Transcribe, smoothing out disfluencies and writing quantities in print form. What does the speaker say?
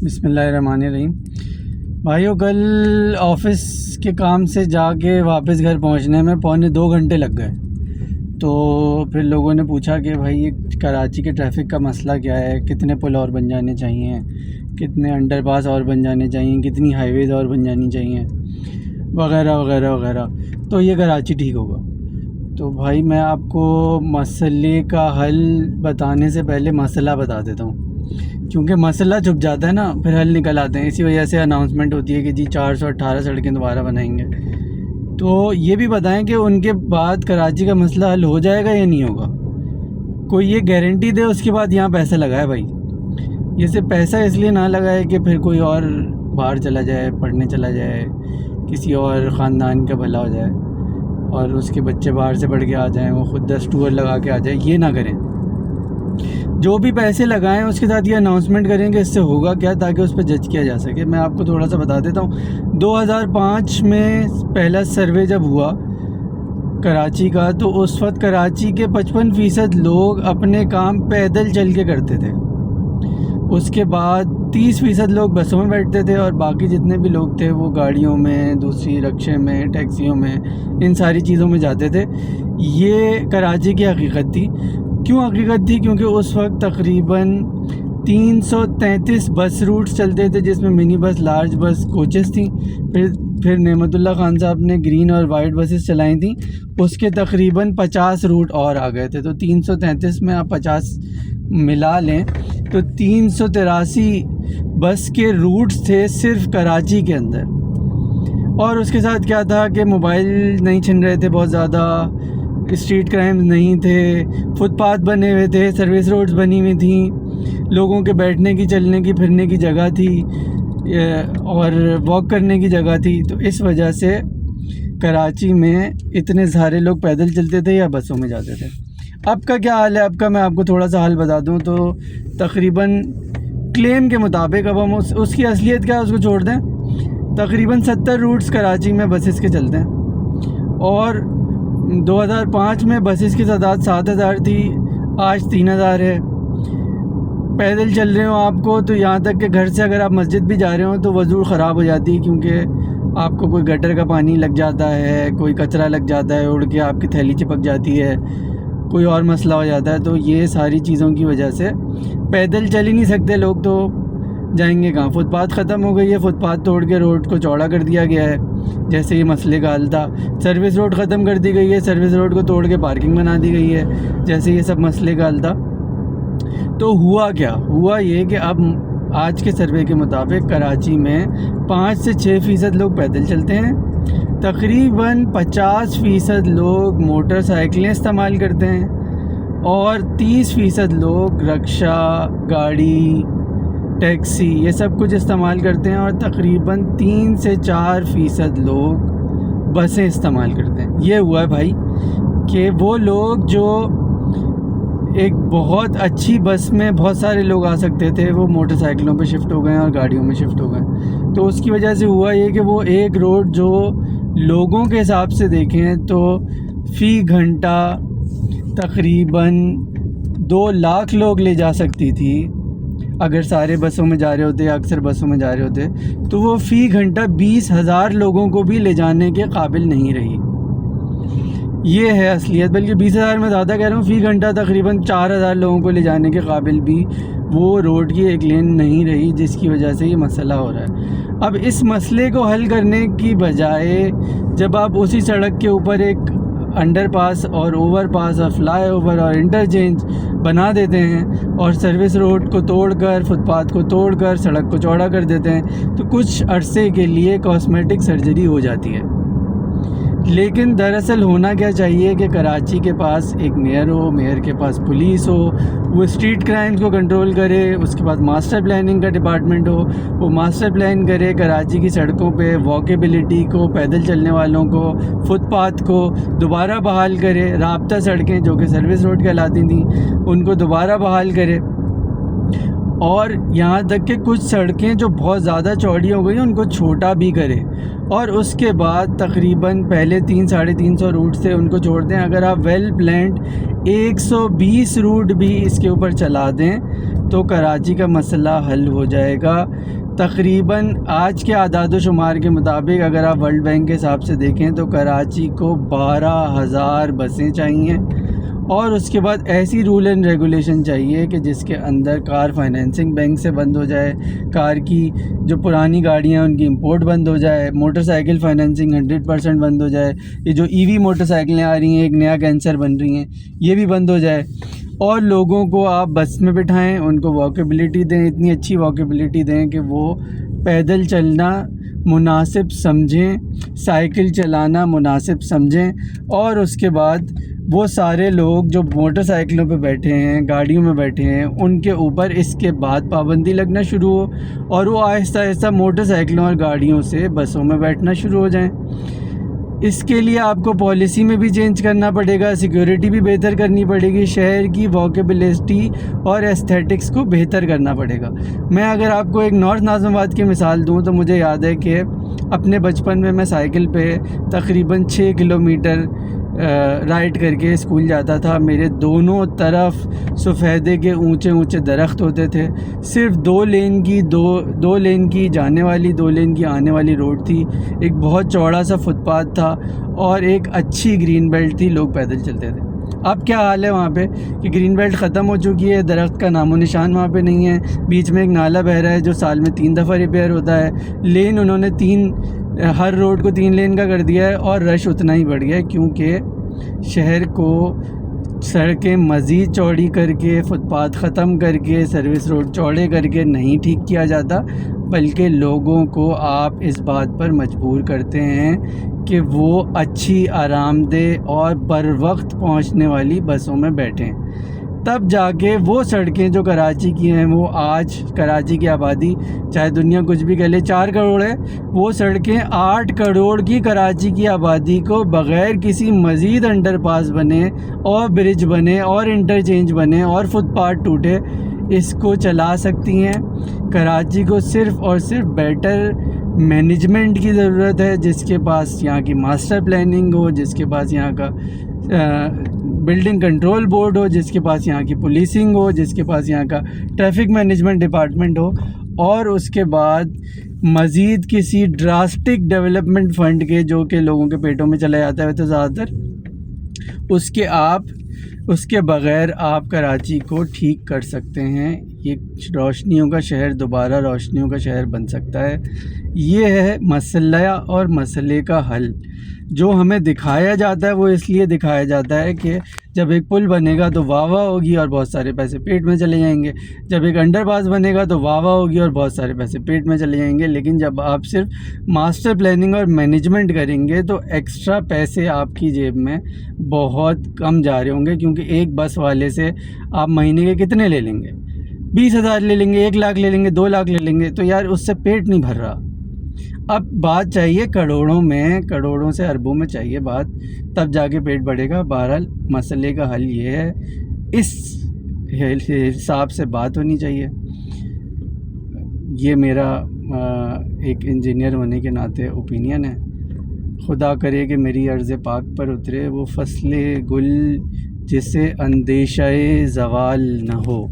بسم اللہ الرحمن الرحیم۔ بھائیو، کل آفس کے کام سے جا کے واپس گھر پہنچنے میں 2.25 گھنٹے لگ گئے۔ تو پھر لوگوں نے پوچھا کہ بھائی یہ کراچی کے ٹریفک کا مسئلہ کیا ہے، کتنے پل اور بن جانے چاہیے، کتنے انڈر پاس اور بن جانے چاہیے، کتنی ہائی ویز اور بن جانی چاہیے، وغیرہ وغیرہ وغیرہ، تو یہ کراچی ٹھیک ہوگا۔ تو بھائی میں آپ کو مسئلے کا حل بتانے سے پہلے مسئلہ بتا دیتا ہوں، کیونکہ مسئلہ چھپ جاتا ہے نا، پھر حل نکل آتے ہیں۔ اسی وجہ سے اناؤنسمنٹ ہوتی ہے کہ جی 418 سڑکیں دوبارہ بنائیں گے۔ تو یہ بھی بتائیں کہ ان کے بعد کراچی کا مسئلہ حل ہو جائے گا یا نہیں ہوگا، کوئی یہ گارنٹی دے اس کے بعد یہاں پیسہ لگائے۔ بھائی یہ صرف پیسہ اس لیے نہ لگائے کہ پھر کوئی اور باہر چلا جائے، پڑھنے چلا جائے، کسی اور خاندان کا بھلا ہو جائے اور اس کے بچے باہر سے پڑھ کے آ جائیں، وہ خود 10 ٹور لگا کے آ جائے، یہ نہ کریں۔ جو بھی پیسے لگائیں اس کے ساتھ یہ اناؤنسمنٹ کریں کہ اس سے ہوگا کیا، تاکہ اس پہ جج کیا جا سکے۔ میں آپ کو تھوڑا سا بتا دیتا ہوں۔ 2005 میں پہلا سروے جب ہوا کراچی کا، تو اس وقت کراچی کے 55% لوگ اپنے کام پیدل چل کے کرتے تھے۔ اس کے بعد 30% لوگ بسوں میں بیٹھتے تھے، اور باقی جتنے بھی لوگ تھے وہ گاڑیوں میں، دوسری رکشے میں، ٹیکسیوں میں، ان ساری چیزوں میں جاتے تھے۔ یہ کراچی کی حقیقت تھی۔ کیوں حقیقت تھی؟ کیونکہ اس وقت تقریباً 333 بس روٹس چلتے تھے، جس میں منی بس، لارج بس، کوچز تھیں۔ پھر نعمت اللہ خان صاحب نے گرین اور وائٹ بسز چلائیں تھیں، اس کے تقریباً 50 روٹ اور آ گئے تھے۔ تو 333 میں آپ 50 ملا لیں تو 383 بس کے روٹس تھے صرف کراچی کے اندر۔ اور اس کے ساتھ کیا تھا کہ موبائل نہیں چھن رہے تھے بہت زیادہ، اسٹریٹ کرائمز نہیں تھے، فٹ پاتھ بنے ہوئے تھے، سروس روڈز بنی ہوئی تھیں، لوگوں کے بیٹھنے کی، چلنے کی، پھرنے کی جگہ تھی، اور واک کرنے کی جگہ تھی۔ تو اس وجہ سے کراچی میں اتنے سارے لوگ پیدل چلتے تھے یا بسوں میں جاتے تھے۔ اب کا کیا حال ہے؟ اب کا میں آپ کو تھوڑا سا حل بتا دوں تو تقریباً کلیم کے مطابق، اب ہم اس کی اصلیت کیا ہے اس کو چھوڑ دیں، تقریباً 70 روٹس کراچی میں بسز کے چلتے ہیں، اور 2005 میں بسز کی تعداد 7000 تھی، آج 3000 ہے۔ پیدل چل رہے ہوں آپ کو تو یہاں تک کہ گھر سے اگر آپ مسجد بھی جا رہے ہوں تو وضو خراب ہو جاتی ہے، کیونکہ آپ کو کوئی گٹر کا پانی لگ جاتا ہے، کوئی کچرا لگ جاتا ہے، اڑ کے آپ کی تھیلی چپک جاتی ہے، کوئی اور مسئلہ ہو جاتا ہے۔ تو یہ ساری چیزوں کی وجہ سے پیدل چل ہی نہیں سکتے لوگ، تو جائیں گے کہاں؟ فٹ پاتھ ختم ہو گئی ہے، فٹ پاتھ توڑ کے روڈ کو چوڑا کر دیا گیا ہے، جیسے یہ مسئلے کا حل تھا۔ سروس روڈ ختم کر دی گئی ہے، سروس روڈ کو توڑ کے پارکنگ بنا دی گئی ہے، جیسے یہ سب مسئلے کا حل تھا۔ تو ہوا کیا؟ ہوا یہ کہ اب آج کے سروے کے مطابق کراچی میں 5 سے 6% لوگ پیدل چلتے ہیں، تقریباً 50% لوگ موٹر سائیکلیں استعمال کرتے ہیں، اور 30% لوگ رکشہ، گاڑی، ٹیکسی، یہ سب کچھ استعمال کرتے ہیں، اور تقریباً 3 سے 4% لوگ بسیں استعمال کرتے ہیں۔ یہ ہوا ہے بھائی کہ وہ لوگ جو ایک بہت اچھی بس میں بہت سارے لوگ آ سکتے تھے، وہ موٹر سائیکلوں پہ شفٹ ہو گئے ہیں اور گاڑیوں میں شفٹ ہو گئے۔ تو اس کی وجہ سے ہوا یہ کہ وہ ایک روڈ جو لوگوں کے حساب سے دیکھیں تو فی گھنٹہ تقریباً 2 لاکھ لوگ لے جا سکتی تھی، اگر سارے بسوں میں جا رہے ہوتے یا اکثر بسوں میں جا رہے ہوتے، تو وہ فی گھنٹہ 20,000 لوگوں کو بھی لے جانے کے قابل نہیں رہی۔ یہ ہے اصلیت، بلکہ 20,000 میں زیادہ کہہ رہا ہوں، فی گھنٹہ تقریباً 4,000 لوگوں کو لے جانے کے قابل بھی وہ روڈ کی ایک لین نہیں رہی، جس کی وجہ سے یہ مسئلہ ہو رہا ہے۔ اب اس مسئلے کو حل کرنے کی بجائے جب آپ اسی سڑک کے اوپر ایک انڈر پاس اور اوور پاس اور فلائی اوور اور انٹرچینج بنا دیتے ہیں، اور سروس روڈ کو توڑ کر، فٹ پاتھ کو توڑ کر سڑک کو چوڑا کر دیتے ہیں، تو کچھ عرصے کے لیے کاسمیٹک سرجری ہو جاتی ہے۔ لیکن دراصل ہونا کیا چاہیے کہ کراچی کے پاس ایک میئر ہو، میئر کے پاس پولیس ہو، وہ اسٹریٹ کرائمز کو کنٹرول کرے، اس کے بعد ماسٹر پلاننگ کا ڈپارٹمنٹ ہو، وہ ماسٹر پلان کرے کراچی کی سڑکوں پہ واکیبلٹی کو، پیدل چلنے والوں کو، فٹ پاتھ کو دوبارہ بحال کرے، رابطہ سڑکیں جو کہ سروس روڈ کہلاتی تھیں ان کو دوبارہ بحال کرے، اور یہاں تک کہ کچھ سڑکیں جو بہت زیادہ چوڑی ہو گئی ہیں ان کو چھوٹا بھی کرے، اور اس کے بعد تقریباً پہلے 300-350 روٹ سے ان کو چھوڑ دیں۔ اگر آپ ویل پلانڈ 120 روٹ بھی اس کے اوپر چلا دیں تو کراچی کا مسئلہ حل ہو جائے گا۔ تقریباً آج کے اعداد و شمار کے مطابق اگر آپ ورلڈ بینک کے حساب سے دیکھیں تو کراچی کو 12,000 بسیں چاہیے، اور اس کے بعد ایسی رول اینڈ ریگولیشن چاہیے کہ جس کے اندر کار فائنینسنگ بینک سے بند ہو جائے، کار کی جو پرانی گاڑیاں ہیں ان کی امپورٹ بند ہو جائے، موٹر سائیکل فائنینسنگ 100% بند ہو جائے، یہ جو ای وی موٹر سائیکلیں آ رہی ہیں ایک نیا کینسر بن رہی ہیں، یہ بھی بند ہو جائے، اور لوگوں کو آپ بس میں بٹھائیں، ان کو واکیبلٹی دیں، اتنی اچھی واکیبلٹی دیں کہ وہ پیدل چلنا مناسب سمجھیں، سائیکل چلانا مناسب سمجھیں، اور اس کے بعد وہ سارے لوگ جو موٹر سائیکلوں پہ بیٹھے ہیں، گاڑیوں میں بیٹھے ہیں، ان کے اوپر اس کے بعد پابندی لگنا شروع ہو، اور وہ آہستہ آہستہ موٹر سائیکلوں اور گاڑیوں سے بسوں میں بیٹھنا شروع ہو جائیں۔ اس کے لیے آپ کو پالیسی میں بھی چینج کرنا پڑے گا، سیکیورٹی بھی بہتر کرنی پڑے گی، شہر کی واکیبلٹی اور ایستھیٹکس کو بہتر کرنا پڑے گا۔ میں اگر آپ کو ایک نارتھ ناظم آباد کی مثال دوں تو مجھے یاد ہے کہ اپنے بچپن میں سائیکل پہ تقریباً 6 کلومیٹر رائڈ کر کے اسکول جاتا تھا۔ میرے دونوں طرف سفیدے کے اونچے اونچے درخت ہوتے تھے، صرف دو لین کی جانے والی، 2 لین کی آنے والی روڈ تھی، ایک بہت چوڑا سا فٹ پاتھ تھا، اور ایک اچھی گرین بیلٹ تھی، لوگ پیدل چلتے تھے۔ اب کیا حال ہے وہاں پہ کہ گرین بیلٹ ختم ہو چکی ہے، درخت کا نام و نشان وہاں پہ نہیں ہے، بیچ میں ایک نالا بہہ رہا ہے جو سال میں 3 دفعہ ریپیئر ہوتا ہے، لین انہوں نے ہر روڈ کو 3 لین کا کر دیا ہے، اور رش اتنا ہی بڑھ گیا ہے کیونکہ شہر کو سڑکیں مزید چوڑی کر کے، فٹ پاتھ ختم کر کے، سروس روڈ چوڑے کر کے نہیں ٹھیک کیا جاتا، بلکہ لوگوں کو آپ اس بات پر مجبور کرتے ہیں کہ وہ اچھی، آرام دہ اور بر وقت پہنچنے والی بسوں میں بیٹھیں، تب جا کے وہ سڑکیں جو کراچی کی ہیں، وہ آج کراچی کی آبادی چاہے دنیا کچھ بھی کہہ لے 4 کروڑ ہے، وہ سڑکیں 8 کروڑ کی کراچی کی آبادی کو بغیر کسی مزید انڈر پاس بنے اور برج بنے اور انٹرچینج بنے اور فٹ پاتھ ٹوٹے اس کو چلا سکتی ہیں۔ کراچی کو صرف اور صرف بیٹر مینجمنٹ کی ضرورت ہے، جس کے پاس یہاں کی ماسٹر پلاننگ ہو، جس کے پاس یہاں کا بلڈنگ کنٹرول بورڈ ہو، جس کے پاس یہاں کی پولیسنگ ہو، جس کے پاس یہاں کا ٹریفک مینجمنٹ ڈپارٹمنٹ ہو، اور اس کے بعد مزید کسی ڈراسٹک ڈیولپمنٹ فنڈ کے جو کہ لوگوں کے پیٹوں میں چلا جاتا ہے تو زیادہ تر اس کے بغیر آپ کراچی کو ٹھیک کر سکتے ہیں۔ یہ روشنیوں کا شہر دوبارہ روشنیوں کا شہر بن سکتا ہے۔ یہ ہے مسئلہ اور مسئلے کا حل جو ہمیں دکھایا جاتا ہے۔ وہ اس لیے دکھایا جاتا ہے کہ جب ایک پل بنے گا تو واہ واہ ہوگی اور بہت سارے پیسے پیٹ میں چلے جائیں گے، جب ایک انڈر پاس بنے گا تو واہ واہ ہوگی اور بہت سارے پیسے پیٹ میں چلے جائیں گے، لیکن جب آپ صرف ماسٹر پلاننگ اور مینجمنٹ کریں گے تو ایکسٹرا پیسے آپ کی جیب میں بہت کم جا رہے ہوں گے، کیونکہ ایک بس والے سے آپ مہینے کے کتنے لے لیں گے؟ 20,000 لے لیں گے، 1 لاکھ لے لیں گے، 2 لاکھ لے لیں گے، تو یار اس سے پیٹ نہیں بھر رہا۔ اب بات چاہیے کروڑوں سے اربوں میں چاہیے بات، تب جا کے پیٹ بڑھے گا۔ بہرحال مسئلے کا حل یہ ہے، اس حساب سے بات ہونی چاہیے۔ یہ میرا ایک انجینئر ہونے کے ناطے اوپینین ہے۔ خدا کرے کہ میری عرض پاک پر اترے وہ فصل گل جسے اندیشہ زوال نہ ہو۔